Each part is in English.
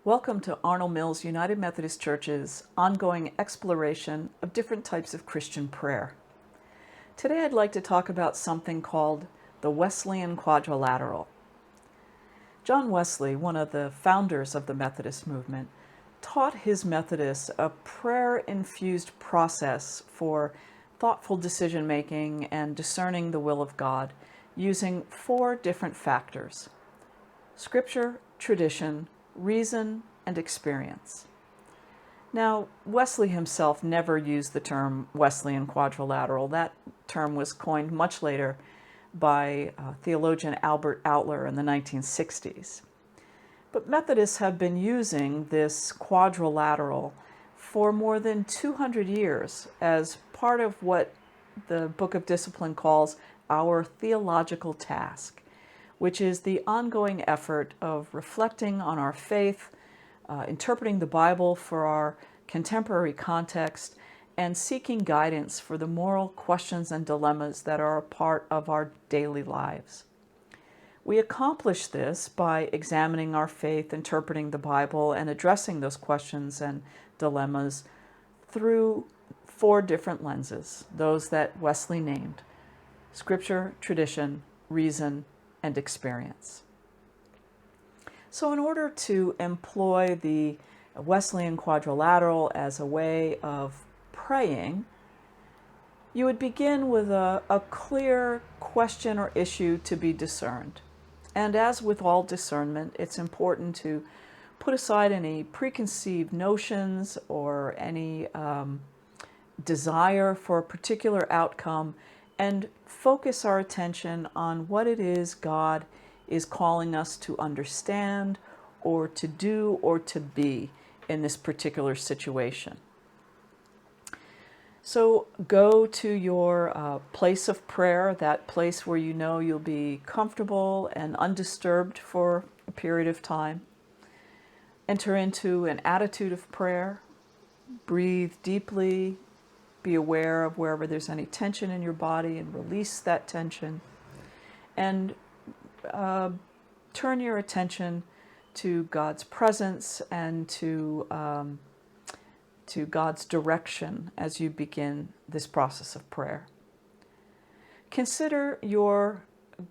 Welcome to Arnold Mills United Methodist Church's ongoing exploration of different types of Christian prayer. Today I'd like to talk about something called the Wesleyan Quadrilateral. John Wesley, one of the founders of the Methodist movement, taught his Methodists a prayer-infused process for thoughtful decision-making and discerning the will of God using 4 different factors: Scripture, tradition, reason, and experience. Now, Wesley himself never used the term Wesleyan Quadrilateral. That term was coined much later by theologian Albert Outler in the 1960s. But Methodists have been using this quadrilateral for more than 200 years as part of what the Book of Discipline calls our theological task, which is the ongoing effort of reflecting on our faith, interpreting the Bible for our contemporary context, and seeking guidance for the moral questions and dilemmas that are a part of our daily lives. We accomplish this by examining our faith, interpreting the Bible, and addressing those questions and dilemmas through 4 different lenses, those that Wesley named: Scripture, tradition, reason, and experience. So in order to employ the Wesleyan Quadrilateral as a way of praying, you would begin with a clear question or issue to be discerned. And as with all discernment, it's important to put aside any preconceived notions or any desire for a particular outcome and focus our attention on what it is God is calling us to understand or to do or to be in this particular situation. So go to your place of prayer, that place where you know you'll be comfortable and undisturbed for a period of time. Enter into an attitude of prayer. Breathe deeply. Be aware of wherever there's any tension in your body and release that tension. And turn your attention to God's presence and to God's direction as you begin this process of prayer. Consider your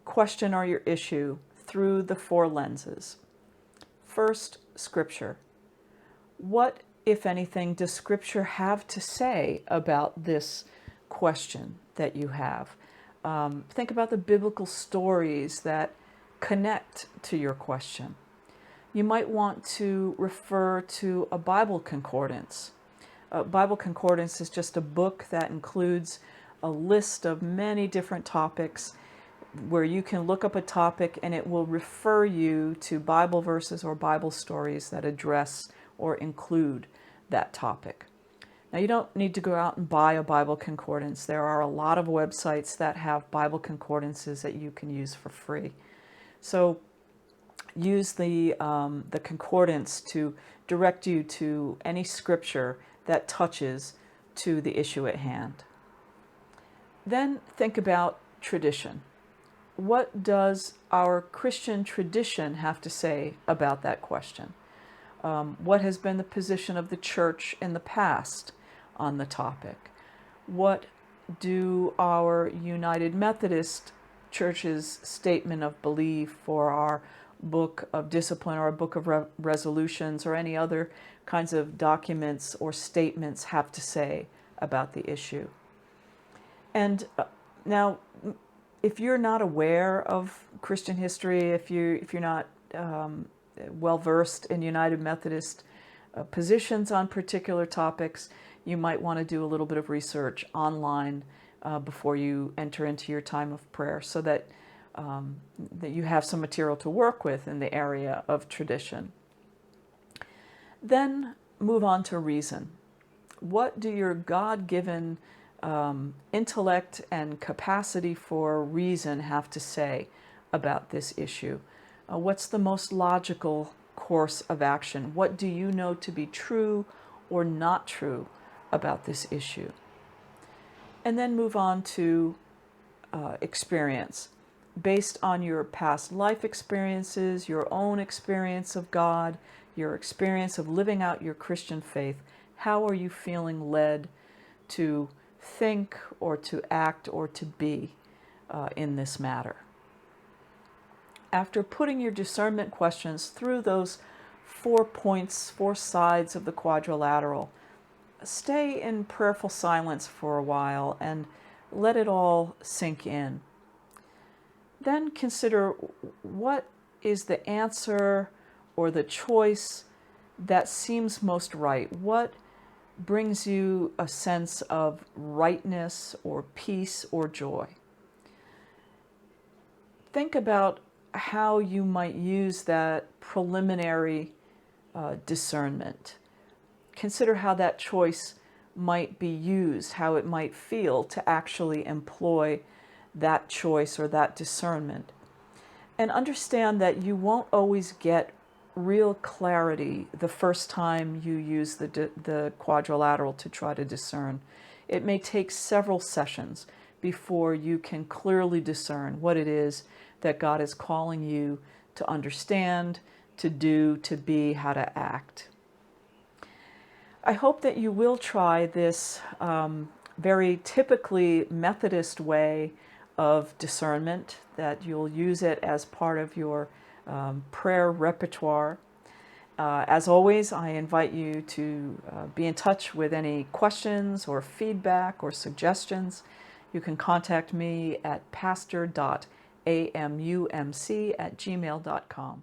question or your issue through the 4 lenses. First, Scripture. What, if anything, does Scripture have to say about this question that you have? Think about the biblical stories that connect to your question. You might want to refer to a Bible concordance. A Bible concordance is just a book that includes a list of many different topics where you can look up a topic and it will refer you to Bible verses or Bible stories that address or include that topic. Now, you don't need to go out and buy a Bible concordance. There are a lot of websites that have Bible concordances that you can use for free. So use the concordance to direct you to any scripture that touches to the issue at hand. Then think about tradition. What does our Christian tradition have to say about that question? What has been the position of the church in the past on the topic? What do our United Methodist Church's statement of belief for our book of discipline or our book of resolutions or any other kinds of documents or statements have to say about the issue? And now, if you're not aware of Christian history, if you're not well versed in United Methodist positions on particular topics, you might want to do a little bit of research online before you enter into your time of prayer, so that you have some material to work with in the area of tradition. Then move on to reason. What do your God-given intellect and capacity for reason have to say about this issue? What's the most logical course of action? What do you know to be true or not true about this issue? And then move on to experience. based on your past life experiences, your own experience of God, your experience of living out your Christian faith, how are you feeling led to think or to act or to be in this matter? After putting your discernment questions through those 4 points, 4 sides of the quadrilateral, stay in prayerful silence for a while and let it all sink in. Then consider what is the answer or the choice that seems most right. What brings you a sense of rightness or peace or joy? Think about how you might use that preliminary discernment. Consider how that choice might be used, how it might feel to actually employ that choice or that discernment. And understand that you won't always get real clarity the first time you use the quadrilateral to try to discern. It may take several sessions before you can clearly discern what it is that God is calling you to understand, to do, to be, how to act. I hope that you will try this very typically Methodist way of discernment, that you'll use it as part of your prayer repertoire. As always, I invite you to be in touch with any questions or feedback or suggestions. You can contact me at pastor.amumc@gmail.com.